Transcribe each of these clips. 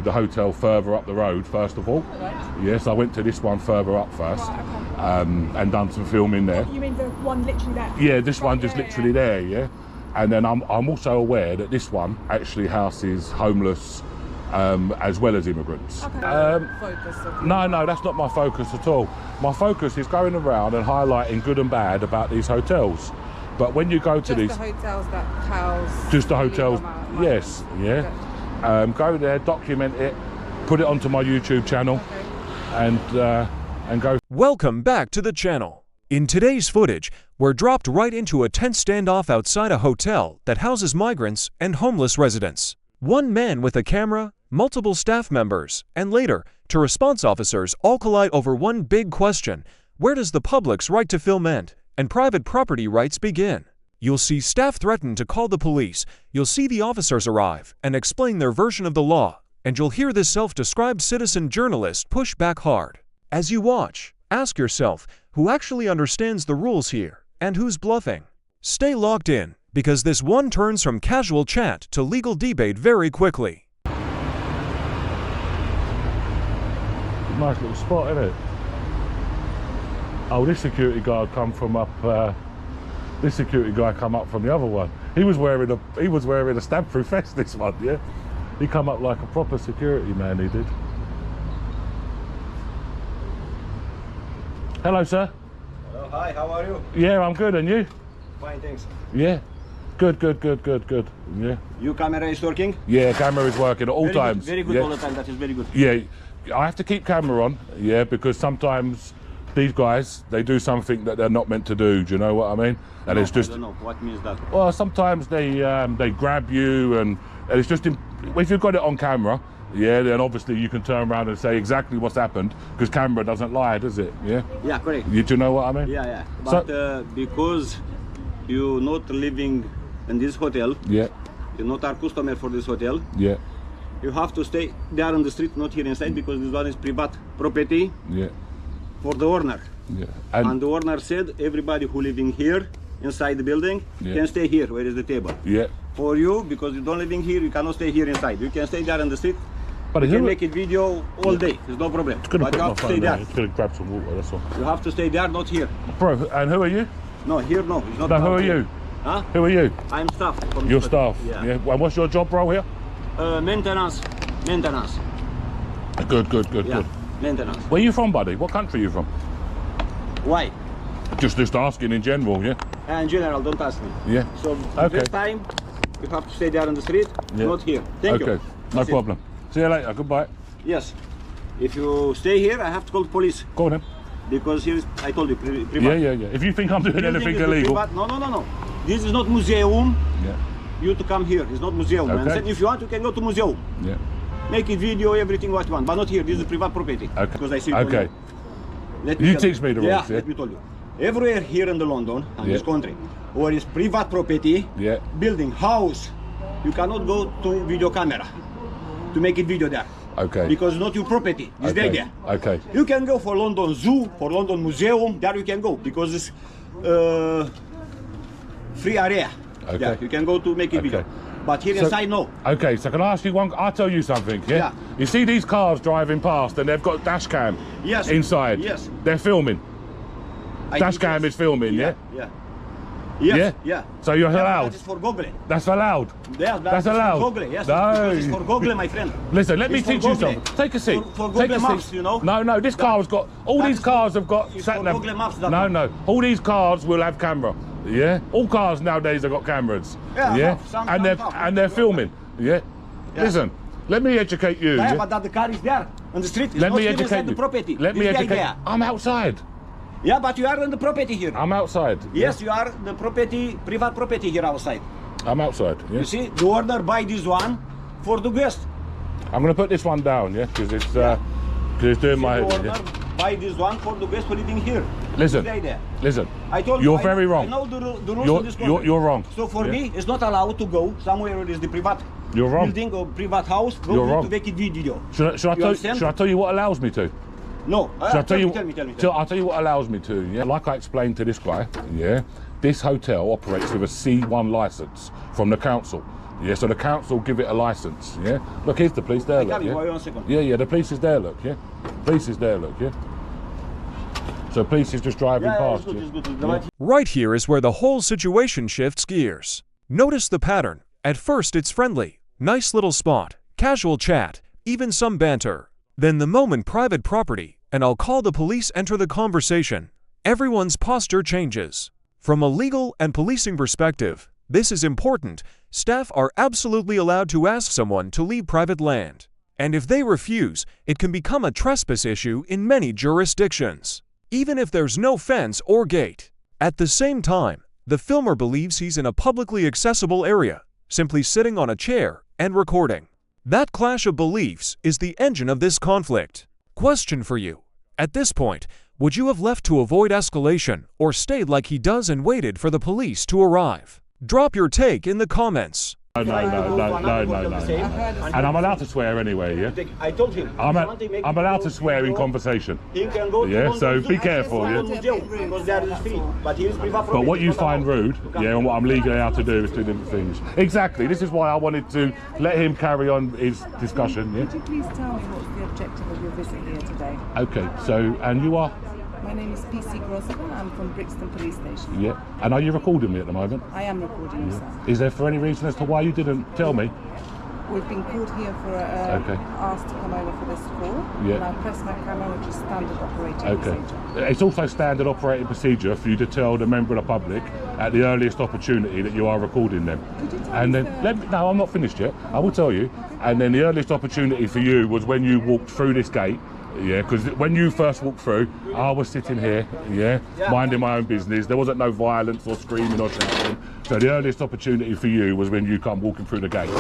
to the hotel further up the road first of all. Right. Yes, I went to this one further up first. Right, okay. And done some filming there. You mean the one literally there? Yeah, this one Right, just yeah, literally there, yeah. And then I'm also aware that this one actually houses homeless as well as immigrants. Okay. No, that's not my focus at all. My focus is going around and highlighting good and bad about these hotels. But when you go to these... Just the hotels that house... Just the hotels, yes, yeah. Okay. Go there, document it, put it onto my YouTube channel, Okay. and go. Welcome back to the channel. In today's footage, we're dropped right into a tense standoff outside a hotel that houses migrants and homeless residents. One man with a camera, multiple staff members, and later, two response officers all collide over one big question: where does the public's right to film end and private property rights begin? You'll see staff threaten to call the police, you'll see the officers arrive and explain their version of the law, and you'll hear this self-described citizen journalist push back hard. As you watch, ask yourself, who actually understands the rules here, and who's bluffing? Stay locked in, because this one turns from casual chat to legal debate very quickly. Nice little spot, isn't it? Oh, this security guard come from up. This security guy come up from the other one. He was wearing a stab-proof vest. This one, yeah. He come up like a proper security man. He did. Hello, sir. Hello, hi, how are you? Yeah, I'm good, and you? Fine, thanks. Yeah. Good. Yeah. Your camera is working? Yeah, camera is working at all Very times. Good, very good yeah. all the time, that is very good. Yeah, I have to keep camera on, yeah, because sometimes these guys, they do something that they're not meant to do, do you know what I mean? And No, it's just... I don't know, what means that? Well, sometimes they grab you and it's just... if you've got it on camera, yeah, then obviously you can turn around and say exactly what's happened, because camera doesn't lie, does it? Yeah? Yeah, correct. Do you know what I mean? Yeah. But because you're not living in this hotel, Yeah, you're not our customer for this hotel, yeah, you have to stay there on the street, not here inside, because this one is private property yeah, for the owner. yeah. And the owner said everybody who living here inside the building Yeah. can stay here, where is the table. Yeah. For you, because you don't living here, you cannot stay here inside. You can stay there on the street. But You can make it video all day, there's no problem. It's gonna But put you my have to phone stay there. there. It's gonna grab some water, that's all. You have to stay there, not here. Bro, and who are you? No, here no. It's not. No, who allowed are here. you? Huh? Who are you? I'm staff. From Your the- staff? Yeah. And what's your job role here? Maintenance. Maintenance. Good. Yeah. Maintenance. Where are you from, buddy? What country are you from? Why? Just asking in general, yeah? In general, don't ask me. Yeah. So Okay. this time, you have to stay there on the street, Yeah. not here. Thank you. Okay, no That's it. problem. See you later, goodbye. Yes. If you stay here, I have to call the police Go on then. because here is, I told you, private. Yeah. If you think I'm doing Building anything is the illegal. private- No. This is not museum. Yeah, You to come here. It's not museum. Okay. And if you want, you can go to museum. yeah. Make it video, everything what you want, but not here. This is private property. Okay. Because I see. it Okay. on you. Let me You tell teach me the rules, yeah? Let me tell you. Everywhere here in the London, in Yeah. this country, where is private property, Yeah. building, house, you cannot go to video camera to make it video there. Okay. Because not your property. It's Okay. there. Okay. You can go for London Zoo, for London Museum, there you can go because it's free area. Okay. Yeah, you can go to make it video. Okay. But here So- inside, no. Okay, so can I ask you one? I'll tell you something, yeah? Yeah. You see these cars driving past and they've got dash cam Yes. inside? Yes. They're filming. I Dash think cam yes. is filming, yeah? Yeah. Yes. Yeah? So you're allowed? That is for Google. That's allowed? Yes, That's is allowed? For Google. Yes, No. because it's for Google, my friend. Listen, let me It's for teach you Google. something. Take a seat. For Take Google a Maps, seat. you know. No, this car has got, all that these is cars have got it's sat for nav. Google Maps, that No, one. no. All these cars will have camera. Yeah? All cars nowadays have got cameras. Yeah, some And have. they're filming. Yeah? Yeah. Listen, let me educate you. Yeah, yeah? but that the car is there on the street. It's Let not me here educate inside you. the property. Let me This guy educate there. I'm outside. Yeah, but you are on the property here. I'm outside. Yes, you are the property, private property here outside. I'm outside. Yeah? You see, the owner buy this one for the guest. I'm going to put this one down, yeah? Because it's, doing See, my... the owner yeah. buy this one for the guest who living here. Listen, This guy there. listen. I told You're you, very wrong. I know the rules of this country. You're wrong. So for Yeah. me, it's not allowed to go somewhere where is the private You're wrong. building or private house. Go You're to wrong. make it video. Should I understand? tell you what allows me to? No. Should I tell you? Tell me. I'll tell you what allows me to. Yeah, like I explained to this guy. Yeah, this hotel operates with a C1 license from the council. Yeah, so the council give it a license. Yeah, look, here's the police there. Look, Wait yeah? 1 second. Yeah, the police is there. Look, yeah, police is there. Look, yeah. So police is just driving past it's you. good, it's good. Yeah. Right here is where the whole situation shifts gears. Notice the pattern. At first it's friendly, nice little spot, casual chat, even some banter. Then the moment private property, and I'll call the police, enter the conversation, everyone's posture changes. From a legal and policing perspective, this is important. Staff are absolutely allowed to ask someone to leave private land. And if they refuse, it can become a trespass issue in many jurisdictions, even if there's no fence or gate. At the same time, the filmer believes he's in a publicly accessible area, simply sitting on a chair and recording. That clash of beliefs is the engine of this conflict. Question for you. At this point, would you have left to avoid escalation or stayed like he does and waited for the police to arrive? Drop your take in the comments. No. And I'm allowed to swear anyway, yeah? I told him. I'm allowed to swear in conversation. He can go to Yeah, so London be Zoo. careful, yeah? Because there is free. But he is private But property. what you find rude, yeah, and what I'm legally allowed to do is two different things. Exactly, this is why I wanted to let him carry on his discussion, yeah? Could you please tell me what's the objective of your visit here today? Okay, so, and you are? My name is PC Grosser. I'm from Brixton Police Station. Yeah. And are you recording me at the moment? I am recording you, sir. Is there for any reason as to why you didn't tell me? We've been called here for asked to come over for this call. Yeah. And I pressed my camera, which is standard operating Okay. procedure. It's also standard operating procedure for you to tell the member of the public at the earliest opportunity that you are recording them. Could you tell And me, then, no, I'm not finished yet. I will tell you. And then the earliest opportunity for you was when you walked through this gate. Yeah, because when you first walked through, I was sitting here, yeah, minding my own business. There wasn't no violence or screaming or shouting. So the earliest opportunity for you was when you come walking through the gate.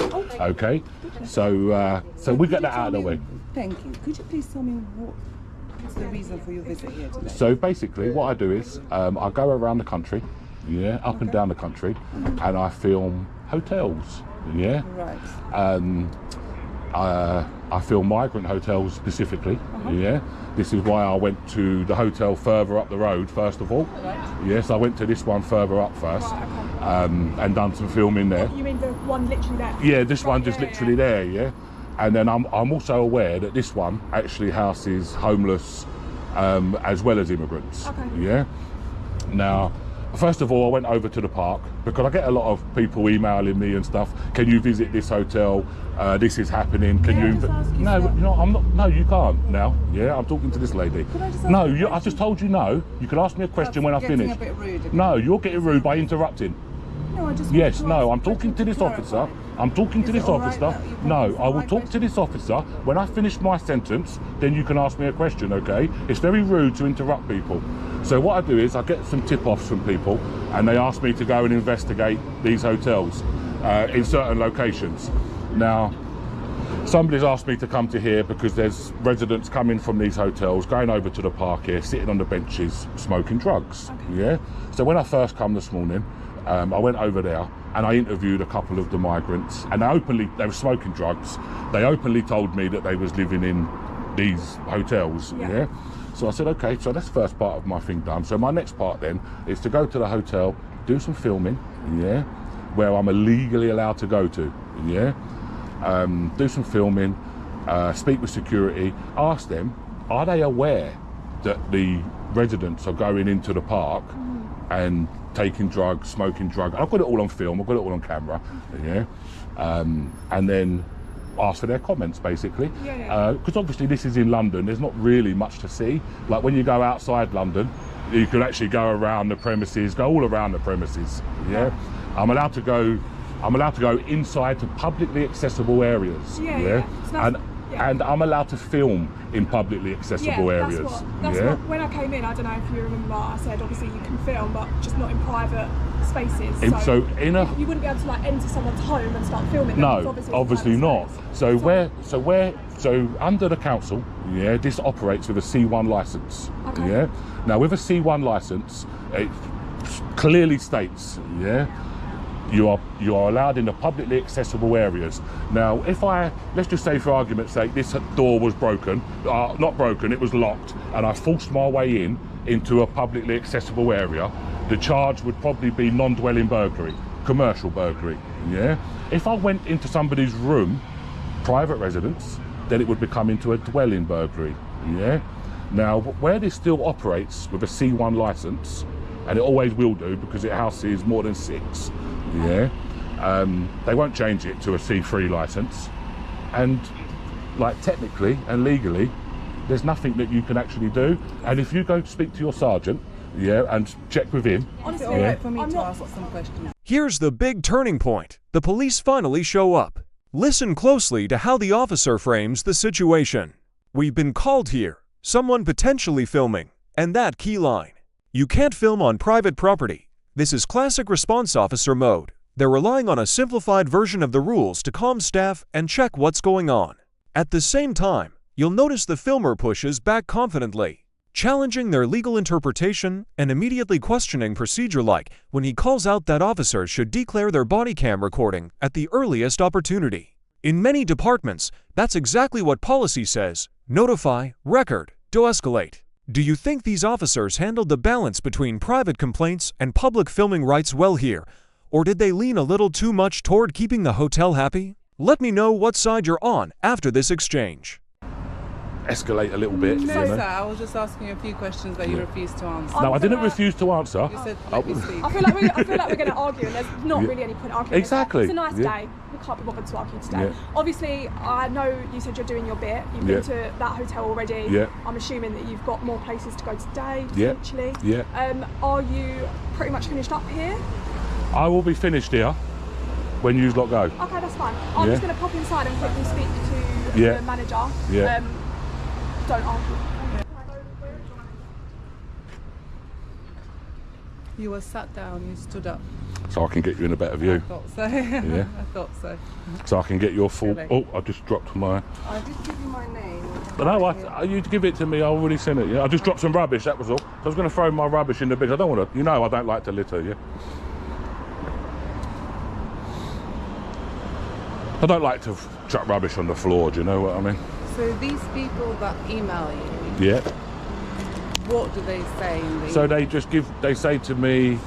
Okay? So we get that out of the way. Thank you. Could you please tell me what's the reason for your visit here today? So basically what I do is I go around the country, yeah, up and down the country, and I film hotels, yeah. Right. I film migrant hotels specifically, yeah. This is why I went to the hotel further up the road first of all. Right. Yes, I went to this one further up first, and done some filming there. You mean the one literally there? Yeah, this one Right, just yeah, literally there, yeah. And then I'm also aware that this one actually houses homeless as well as immigrants. Okay. Yeah. Now, first of all, I went over to the park because I get a lot of people emailing me and stuff. Can you visit this hotel? This is happening. Can May I you? just ask you, No, sir? no, I'm not. No, you can't now. Yeah, I'm talking to this lady. Could I just ask No, you a I just told you no. You can ask me a question when I Getting finish. a bit rude. No, you're getting rude by interrupting. No, I just Yes, wanted to no, ask- I'm talking to this clarify. officer. I'm talking to Is this it all right officer. that you No, can I will answer talk my to this officer. When I finish my sentence, then you can ask me a question, okay? It's very rude to interrupt people. So what I do is I get some tip-offs from people and they ask me to go and investigate these hotels in certain locations. Now, somebody's asked me to come to here because there's residents coming from these hotels, going over to the park here, sitting on the benches, smoking drugs, yeah? So when I first come this morning, I went over there and I interviewed a couple of the migrants and they were smoking drugs. They openly told me that they was living in these hotels, yeah? So I said, okay, so that's the first part of my thing done. So my next part then is to go to the hotel, do some filming, yeah? Where I'm illegally allowed to go to, yeah? Do some filming, speak with security, ask them, are they aware that the residents are going into the park and taking drugs, smoking drugs? I've got it all on film, I've got it all on camera, yeah? And then ask for their comments, basically. Because obviously this is in London, there's not really much to see. Like when you go outside London, you can actually go around the premises, go all around the premises, yeah? I'm allowed to go inside to publicly accessible areas, So and I'm allowed to film in publicly accessible areas. That's what, when I came in, I don't know if you remember, I said obviously you can film, but just not in private spaces. So in a you wouldn't be able to like enter someone's home and start filming. them, no, because obviously it's not. private space. So under the council, yeah, this operates with a C1 license. Okay. Yeah. Now with a C1 license, it clearly states, yeah, you are allowed in the publicly accessible areas. Now, let's just say for argument's sake, this door was broken, not broken, it was locked, and I forced my way into a publicly accessible area, the charge would probably be non-dwelling burglary. commercial burglary, yeah? If I went into somebody's room, private residence, then it would become into a dwelling burglary, yeah? Now, where this still operates with a C1 license, and it always will do because it houses more than 6, yeah? They won't change it to a C3 license. And like technically and legally, there's nothing that you can actually do. And if you go speak to your sergeant, yeah, and check with him. Is it all right for me to ask some questions? Here's the big turning point. The police finally show up. Listen closely to how the officer frames the situation. We've been called here. Someone potentially filming. And that key line. You can't film on private property. This is classic response officer mode. They're relying on a simplified version of the rules to calm staff and check what's going on. At the same time, you'll notice the filmer pushes back confidently, challenging their legal interpretation and immediately questioning procedure, like when he calls out that officers should declare their body cam recording at the earliest opportunity. In many departments, that's exactly what policy says: notify, record, de-escalate. Do you think these officers handled the balance between private complaints and public filming rights well here? Or did they lean a little too much toward keeping the hotel happy? Let me know what side you're on after this exchange. Escalate a little bit. No, you know? sir, I was just asking you a few questions that you refused to answer. No, I didn't refuse to answer. You said, let me speak. I feel like we're going to argue, and there's not really any point arguing. Exactly. It's a nice day. We can't be bothered to argue today. Yeah. Obviously, I know you said you're doing your bit. You've been to that hotel already. Yeah. I'm assuming that you've got more places to go today, Yeah. potentially. Yeah. Are you pretty much finished up here? I will be finished here when you lot go. Okay, that's fine. I'm just going to pop inside and quickly speak to the manager. Yeah. Don't argue. You were sat down, you stood up. So I can get you in a better I view. thought so. Yeah. I thought so. So I can get your full... Really? Oh, I just dropped my... I did give you my name. No, you give it to me, I already sent it, yeah? I just dropped some rubbish, that was all. So I was going to throw my rubbish in the bin. I don't want to... You know I don't like to litter, yeah? I don't like to chuck rubbish on the floor, do you know what I mean? So these people that email you, Yeah. what do they say? So they say to me,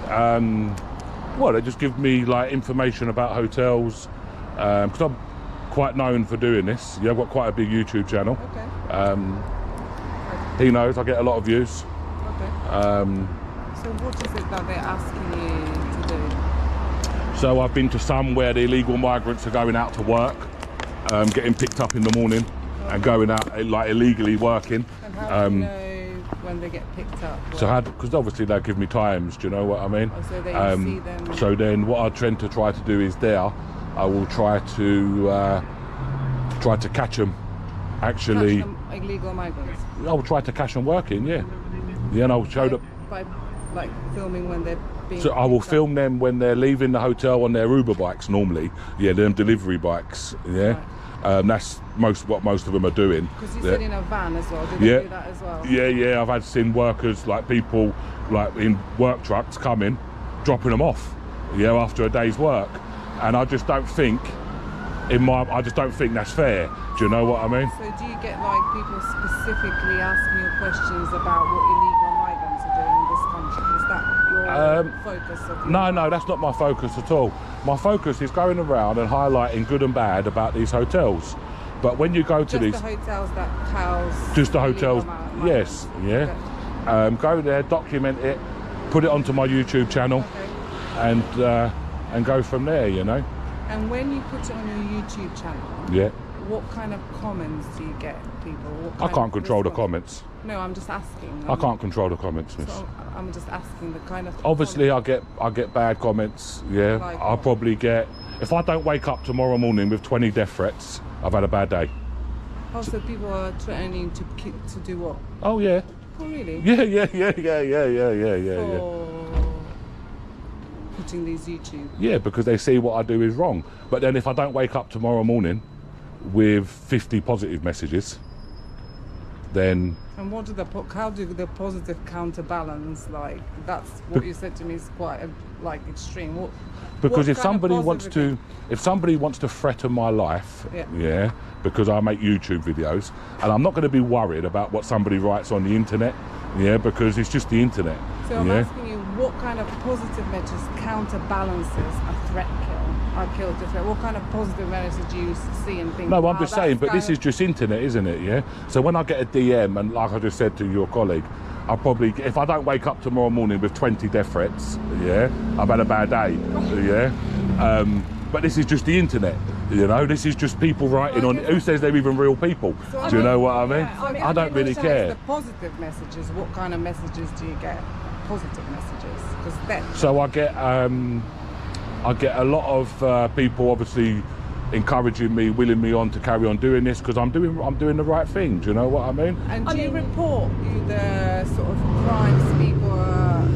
they just give me like information about hotels, because I'm quite known for doing this. Yeah, I've got quite a big YouTube channel. Okay. He knows I get a lot of views. Okay. So what is it that they're asking you to do? So I've been to some where the illegal migrants are going out to work, getting picked up in the morning and going out like illegally working. And how do you know when they get picked up? So because obviously they give me times, do you know what I mean? Oh, so they see them. So then what I tend to try to do is I will try to catch them actually. Catch them illegal migrants? I will try to catch them working, yeah. Yeah, and I'll show them. By like filming when they're being So I will picked up? film them when they're leaving the hotel on their Uber bikes normally. Yeah, them delivery bikes, yeah. Right. That's what most of them are doing. Because you said in a van as well, did they do that as well? Yeah, I've seen workers, like people like in work trucks coming, dropping them off, after a day's work. And I just don't think, that's fair. Do you know what I mean? So do you get like people specifically asking you questions about what illegal migrants are doing in this country? Is that your focus of No, that's not my focus at all. My focus is going around and highlighting good and bad about these hotels. But when you go to just these... the hotels that house... Just the hotels, migrants? yes, yeah. Okay. Go there, document it, put it onto my YouTube channel, and go from there, you know. And when you put it on your YouTube channel, what kind of comments do you get, people? I can't control the comments. No, I'm just asking. I can't control the comments, miss. So I'm just asking the kind of... Obviously, I get bad comments, yeah. Like I'll probably get... If I don't wake up tomorrow morning with 20 death threats, I've had a bad day. Oh, so people are threatening to do what? Oh, yeah. Oh, really? Yeah. Putting these YouTube. Yeah, because they see what I do is wrong. But then if I don't wake up tomorrow morning with 50 positive messages, then... And how do the positive counterbalance? Like, that's what you said to me is quite extreme. Because if somebody wants to threaten my life, because I make YouTube videos, and I'm not going to be worried about what somebody writes on the internet, because it's just the internet. So I'm asking you, what what kind of positive measures counterbalances a threat kill? A kill to threat. What kind of positive measures do you see and think? No, I'm just saying, but this is just internet, isn't it? Yeah. So when I get a DM, and like I just said to your colleague, I'll probably, if I don't wake up tomorrow morning with 20 death threats, yeah, I've had a bad day, yeah. But this is just the internet, you know. This is just people writing on. Who says they're even real people? So do you know what I mean? Yeah, I don't really care. The positive messages. What kind of messages do you get? Positive messages, because then. So I get a lot of people obviously encouraging me, willing me on to carry on doing this because I'm doing the right thing. Do you know what I mean? And do you report the sort of crimes people are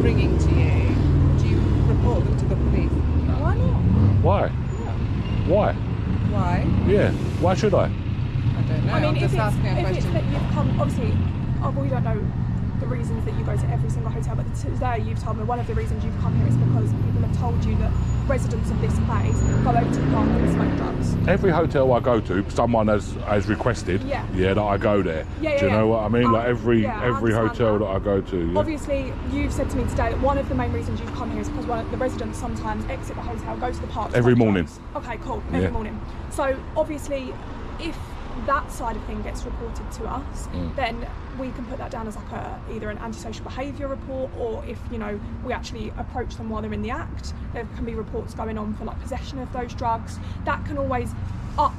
bringing to you? Do you report them to the police? Why not? Why? Why? Why? Yeah. Why should I? I don't know. I mean, I'm just asking a if it's question. that you've come, obviously, we don't know the reasons that you go to every single hotel, but today you've told me one of the reasons you've come here is because people have told you that residents of this place go over to the park and smoke drugs. Every hotel I go to, someone has requested, that I go there. Do you know what I mean? Like every hotel that I go to. Yeah. Obviously, you've said to me today that one of the main reasons you've come here is because the residents sometimes exit the hotel, go to the park. Every morning. Okay, cool. Every morning. So obviously, if that side of thing gets reported to us, then we can put that down as like either an antisocial behaviour report, or if we actually approach them while they're in the act, there can be reports going on for like possession of those drugs. That can always up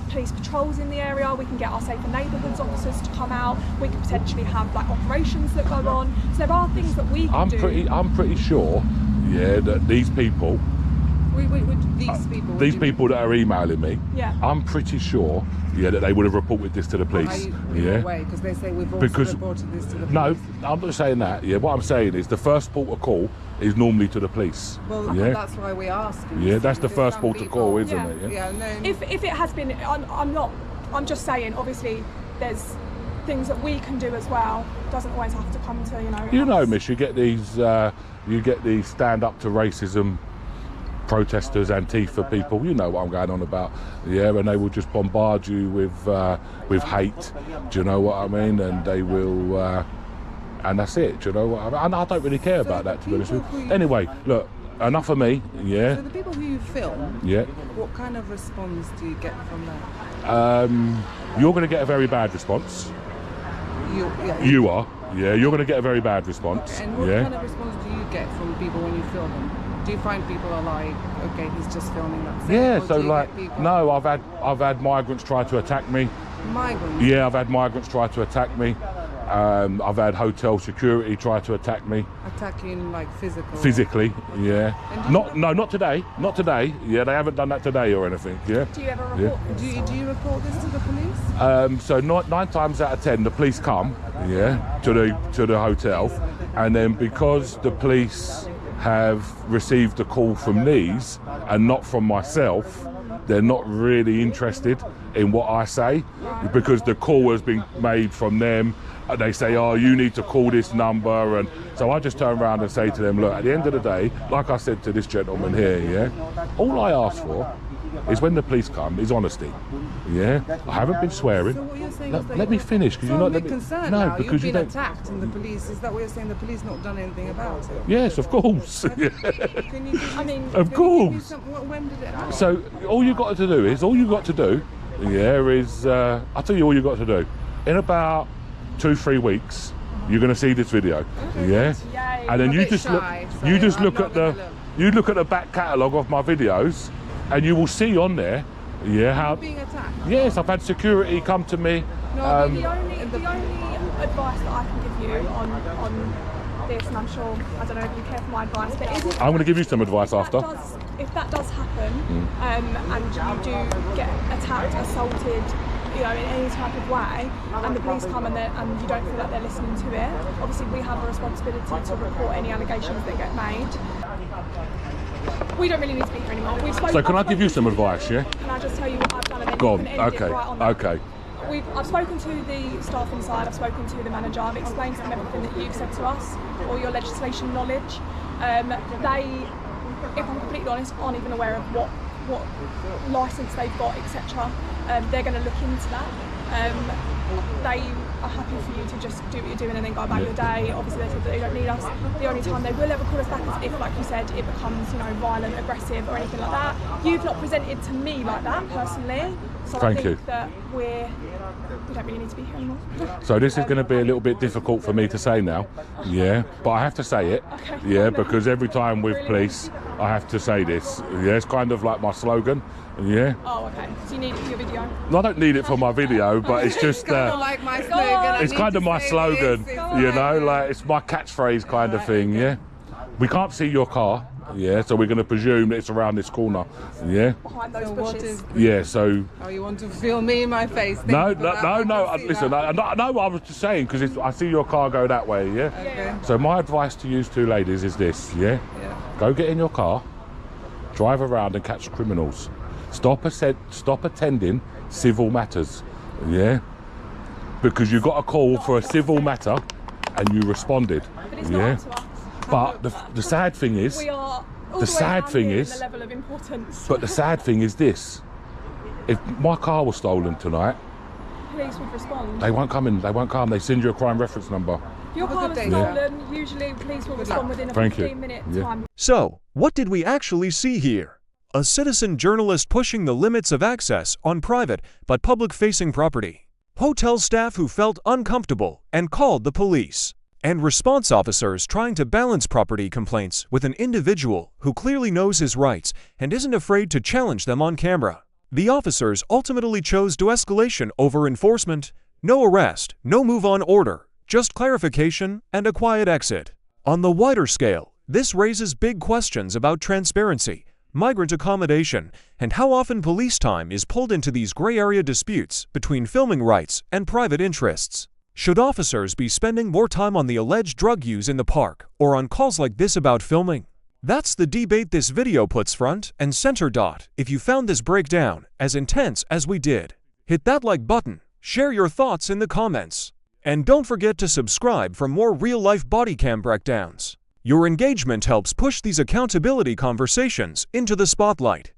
police patrols in the area. We can get our safer neighbourhoods officers to come out. We could potentially have like operations that go on. So there are things that we can do. I'm pretty sure, that these people. These people that are emailing me, I'm pretty sure, that they would have reported this to the police. Because they say we've also reported this to the police. No, I'm not saying that. Yeah, what I'm saying is the first port of call is normally to the police. Well, that's why we ask. Yeah, that's the first port of call, isn't it? Yeah. If it has been, I'm just saying. Obviously, there's things that we can do as well. It doesn't always have to come to You know, miss, you get these stand up to racism protesters, Antifa people, you know what I'm going on about, and they will just bombard you with hate, do you know what I mean, and they will and that's it, do you know what I mean, and I don't really care about that, to be honest with you. Anyway, look, enough of me, So the people who you film, what kind of response do you get from that? You're going to get a very bad response. You are, you're going to get a very bad response. Okay. And what kind of response do you get from people when you film them? Do you find people are like, okay, he's just filming that? Yeah, so like, no, I've had migrants try to attack me. Migrants? Yeah, I've had migrants try to attack me. I've had hotel security try to attack me. Attacking like physically? Physically, yeah. Not today. Not today. Yeah, they haven't done that today or anything. Yeah. Do you ever report this? Do you report this to the police? So 9 times out of 10, the police come, to the hotel, and then because the police have received a call from these and not from myself, they're not really interested in what I say, because the call has been made from them. They say, oh, you need to call this number, and so I just turn around and say to them, look, at the end of the day, like I said to this gentleman here, all I ask for is when the police come is honesty. I haven't been swearing. So what you're saying is that let me finish, because you're not let me concerned no, now. because you've been attacked and the police, is that what you're saying, the police not done anything about it? Yes, of course. Can you give me, of course. When did it happen? So all you got to do is I'll tell you all you got to do. In about 2-3 weeks, you're going to see this video. And then you just look at the back catalogue of my videos, and you will see on there, how being attacked. Yes, I've had security come to me. No, the only advice that I can give you on this, and I'm sure, I don't know if you care for my advice, but I'm going to give you some advice after. If that does happen, and you do get attacked, assaulted, in any type of way, and the police come and you don't feel like they're listening to it, obviously we have a responsibility to report any allegations that get made. We don't really need to be here anymore. So can I give you some advice, Can I just tell you what I've done, and then Go you on. can end it right on that. Okay. I've spoken to the staff inside, I've spoken to the manager, I've explained to them everything that you've said to us, all your legislation knowledge. They, if I'm completely honest, aren't even aware of what what licence they've got, etc. They're going to look into that. They are happy for you to just do what you're doing and then go about your day. Obviously they said that they don't need us. The only time they will ever call us back is if, like you said, it becomes, you know, violent, aggressive or anything like that. You've not presented to me like that personally, so I think that we don't really need to be here anymore. So this is going to be a little bit difficult for me to say now, yeah, but I have to say it, yeah, because every time with police I have to say this, yeah, it's kind of like my slogan, yeah. Oh, okay, so you need it for your video? No, I don't need it for my video, but it's just, kind of like my slogan. it's kind of my slogan, you know, like it's my catchphrase kind of thing, yeah. We can't see your car, yeah, so we're going to presume that it's around this corner, yeah. Behind those So bushes. Yeah, so... Oh, you want to film me in my face? No, listen, I was just saying, because I see your car go that way, yeah? Okay. So my advice to you two ladies is this, yeah? Yeah. Go get in your car, drive around and catch criminals. Stop attending civil matters, yeah? Because you got a call for a civil matter and you responded, But it's yeah? not up to us. But the sad thing is, We are all the way sad down thing here in is- the level of importance. but the sad thing is this, if my car was stolen tonight, Police would respond. they won't come in, they won't come, they send you a crime reference number. If your car was good day, stolen, usually police will respond within a Thank you. 15-minute Yeah. time. So, what did we actually see here? A citizen journalist pushing the limits of access on private but public-facing property. Hotel staff who felt uncomfortable and called the police. And response officers trying to balance property complaints with an individual who clearly knows his rights and isn't afraid to challenge them on camera. The officers ultimately chose de-escalation over enforcement, no arrest, no move-on order, just clarification and a quiet exit. On the wider scale, this raises big questions about transparency, migrant accommodation, and how often police time is pulled into these gray area disputes between filming rights and private interests. Should officers be spending more time on the alleged drug use in the park or on calls like this about filming? That's the debate this video puts front and center. If you found this breakdown as intense as we did, hit that like button, share your thoughts in the comments, and don't forget to subscribe for more real-life body cam breakdowns. Your engagement helps push these accountability conversations into the spotlight.